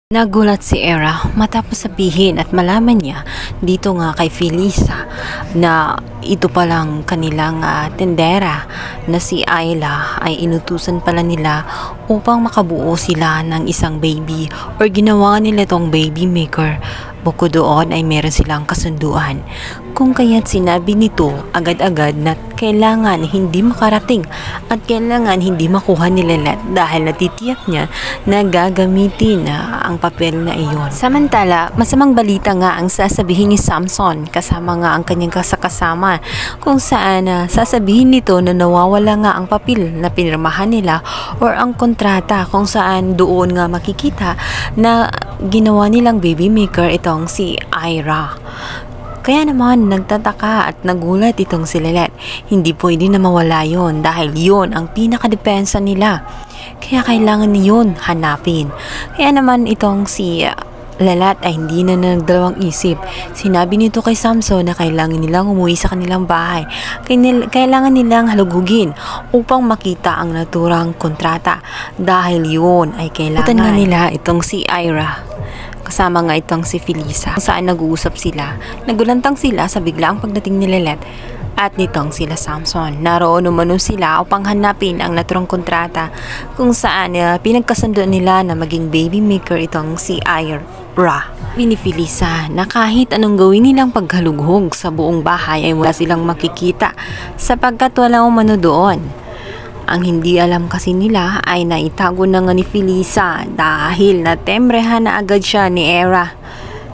Nagulat si Era matapos sabihin at malaman niya dito nga kay Felisa na ito palang kanilang tendera na si Ayla ay inutusan pala nila upang makabuo sila ng isang baby or ginawa nila itong baby maker. Bukod doon ay meron silang kasunduan kung kaya't sinabi nito agad-agad na kailangan hindi makarating at kailangan hindi makuha ni Lelet dahil natitiyak niya na gagamitin ang papel na iyon. Samantala, masamang balita nga ang sasabihin ni Samson kasama nga ang kanyang kasama kung saan sasabihin nito na nawawala nga ang papel na pinirmahan nila or ang kontrata kung saan doon nga makikita na ginawa nilang baby maker itong si Ira. Kaya naman nagtataka at nagulat itong si Lelet. Hindi pwede na mawala yon dahil yon ang pinakadepensa nila. Kaya kailangan niyon hanapin. Kaya naman itong si Lelet ay hindi na nagdalawang isip. Sinabi nito kay Samson na kailangan nilang umuwi sa kanilang bahay. Kailangan nilang halugugin upang makita ang naturang kontrata. Dahil yun ay kailangan nga nila itong si Ira. Kasama nga itong si Felisa saan nag-uusap sila. Nagulantang sila sa biglaang pagdating ni Lelet at nitong sila Samson. Naroon umano sila upang hanapin ang naturang kontrata kung saan pinagkasunduan nila na maging baby maker itong si Ira. Ni Felisa na kahit anong gawin nilang paghalughog sa buong bahay ay wala silang makikita sapagkat walang umano doon. Ang hindi alam kasi nila ay naitago na nga ni Felisa dahil natembrehan na agad siya ni Era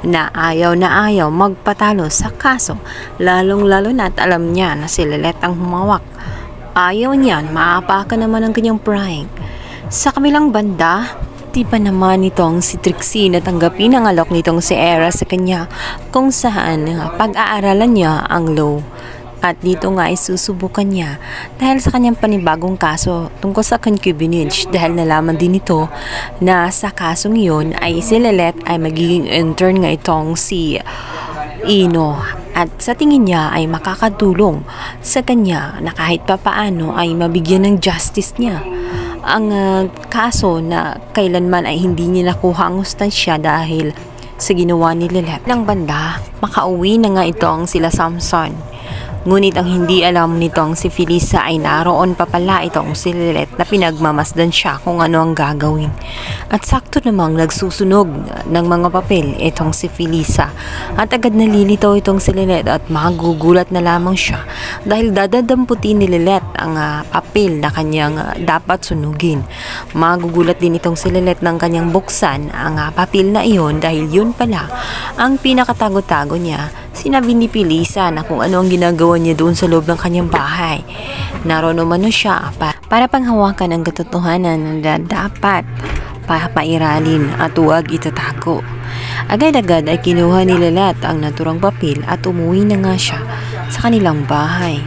na ayaw magpatalo sa kaso, lalong-lalo na at alam niya na si Lelet ang humawak. Ayaw niyan, maapakan naman ang kanyang prank. Sa kamilang banda, di pa naman itong si Trixie na tanggapin ang alok nitong si Era sa kanya kung saan pag-aaralan niya ang law. At dito nga ay susubukan niya dahil sa kanyang panibagong kaso tungkol sa concubinage dahil nalaman din ito na sa kasong iyon ay si Lelet ay magiging intern nga itong si Ino at sa tingin niya ay makakatulong sa kanya na kahit papaano ay mabigyan ng justice niya ang kaso na kailanman ay hindi niya nakuha ang hustansya dahil sa ginawa ni Lelet. Ilang banda, makauwi na nga itong sila Samson. Ngunit ang hindi alam nitong si Felisa ay naroon pa pala itong si Lelet na pinagmamasdan siya kung ano ang gagawin. At sakto namang nagsusunog ng mga papel itong si Felisa. At agad nalilitaw itong si Lelet at magugulat na lamang siya dahil dadadamputin ni Lelet ang papel na kanyang dapat sunugin. Magugulat din itong si Lelet ng kanyang buksan ang papel na iyon dahil yun pala ang pinakatago-tago niya. Sinabi ni Felisa na kung ano ang ginagawa niya doon sa loob ng kanyang bahay. Naroon umano siya para panghawakan ang katotohanan na dapat papairalin at huwag itatago. Agad-agad ay kinuha ni Lelet ang naturang papel at umuwi na nga siya sa kanilang bahay.